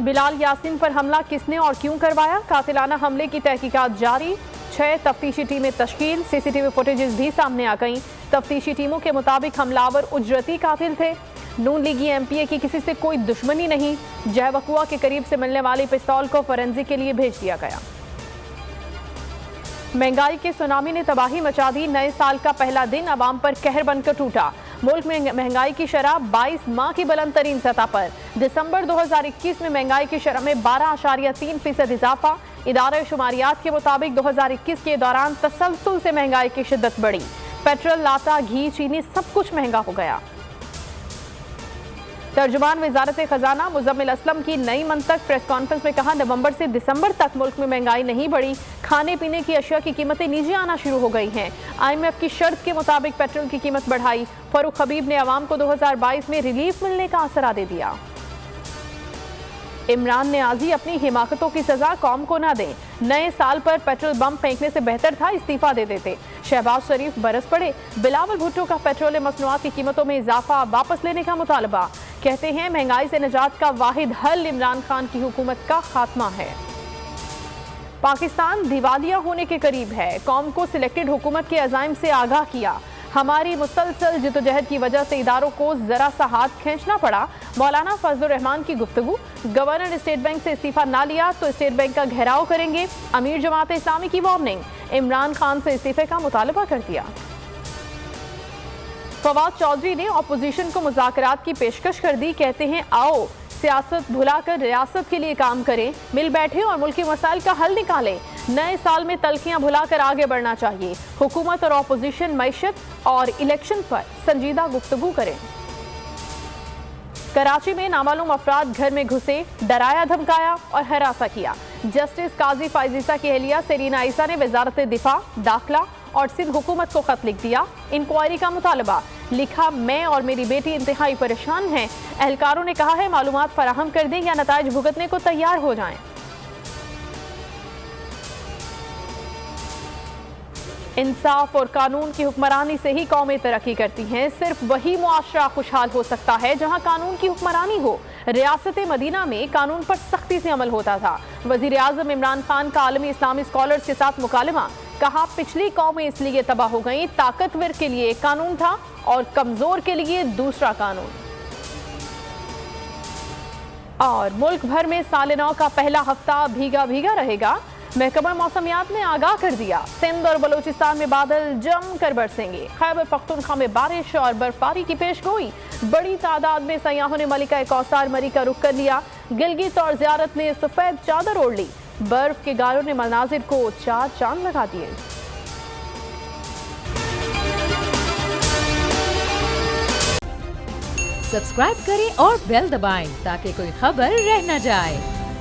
बिलाल यासीन पर हमला किसने और क्यों करवाया? कातिलाना हमले की तहकीकात जारी। 6 तफ्तीशी टीमें तश्कील। सीसीटीवी फुटेजेस भी सामने आ गईं। तफ्तीशी टीमों के मुताबिक हमलावर उजरती कातिल थे। नून लीगी एमपीए की किसी से कोई दुश्मनी नहीं। जयवकुआ के करीब से मिलने वाली पिस्तौल को फोरेंसिक के लिए भेज दिया गया। महंगाई के सुनामी ने तबाही मचा दी। नए साल का पहला दिन अवाम पर कहर बनकर टूटा। मुल्क में महंगाई की शरह 22 माह की बुलंद तरीन सतह पर। दिसंबर 2021 में महंगाई की शरह में 12.3% इजाफा। इदारे शुमारियात के मुताबिक 2021 के दौरान तसलसल से महंगाई की शिद्दत बढ़ी। पेट्रोल, लाता, घी, चीनी सब कुछ महंगा हो गया। तर्जुमान वजारत खजाना मुजम्मिल असलम की नई मंतक प्रेस कॉन्फ्रेंस में कहा, नवंबर से दिसंबर तक मुल्क में महंगाई नहीं बढ़ी। खाने पीने की अशिया की कीमतें नीचे आना शुरू हो गई हैं। IMF की शर्त के मुताबिक पेट्रोल की कीमत बढ़ाई। फरूख हबीब ने अवाम को 2022 में रिलीफ मिलने का आसरा दे दिया। इमरान नियाजी अपनी हिमाकतों की सजा कौम को ना दें। नए साल पर पेट्रोल बम फेंकने से बेहतर था इस्तीफा दे देते। शहबाज शरीफ बरस पड़े। बिलावल भुट्टो का पेट्रोल मसनूआत की कीमतों में इजाफा वापस लेने का मुतालबा। कहते हैं महंगाई से निजात का वाहिद हल इमरान खान की हुकूमत का खात्मा है। पाकिस्तान दिवालिया होने के करीब है। कौम को सिलेक्टेड हुकूमत के अज़ाइम से आगाह किया। हमारी मुसलसल जिद्दोजहद की वजह से इदारों को जरा सा हाथ खींचना पड़ा। मौलाना फजलुर रहमान की गुफ्तगू। गवर्नर ने स्टेट बैंक से इस्तीफा ना लिया तो स्टेट बैंक का घेराव करेंगे। अमीर जमात इस्लामी की वार्निंग। इमरान खान से इस्तीफे का मुतालबा कर दिया। फवाद चौधरी ने अपोजिशन को मुज़ाकरात की पेशकश कर दी। कहते हैं आओ सियासत भुलाकर रियासत के लिए काम करें, मिल बैठे और मुल्की मसाइल का हल निकालें। नए साल में तलखियां भुलाकर आगे बढ़ना चाहिए। हुकूमत और अपोजिशन मईशत और इलेक्शन पर संजीदा गुफ्तगू करें। कराची में नामालूम अफराद घर में घुसे, डराया धमकाया और हरासा किया। जस्टिस काजी फाइजीसा की अहलिया सेरीना ईसा ने वजारत दिफा, दाखिला और सिंध हुकूमत को खत लिख दिया। इंक्वायरी का मुतालबा। लिखा, मैं और मेरी बेटी इंतहाई परेशान हैं। एहलकारों ने कहा है मालूमात फराहम कर दें या नताइज भुगतने को तैयार हो जाएं। इंसाफ और कानून की हुक्मरानी से ही कौमें तरक्की करती हैं। सिर्फ वही मुआशरा खुशहाल हो सकता है जहां कानून की हुक्मरानी हो। रियासत मदीना में कानून पर सख्ती से अमल होता था। वजीर आजम इमरान खान का आलमी इस्लामी स्कॉलर्स के साथ मुकालमा। कहा, पिछली कौमें इसलिए तबाह हो गईं, ताकतवर के लिए एक कानून था और कमजोर के लिए दूसरा कानून। और मुल्क भर में साल नौ का पहला हफ्ता भीगा भीगा रहेगा। महकमा मौसमियात ने आगाह कर दिया, सिंध और बलूचिस्तान में बादल जम कर बरसेंगे। खैबर पख्तूनख्वा में बारिश और बर्फबारी की पेशगोई। बड़ी तादाद में सयाहों ने मलिका कौसार मरी का रुख कर लिया। गिलगित और ज़ियारत ने सफेद चादर ओढ़ ली। बर्फ के गारों ने मनाजिर को चार चांद लगा दिए। सब्सक्राइब करें और बेल दबाएं ताकि कोई खबर रह न जाए।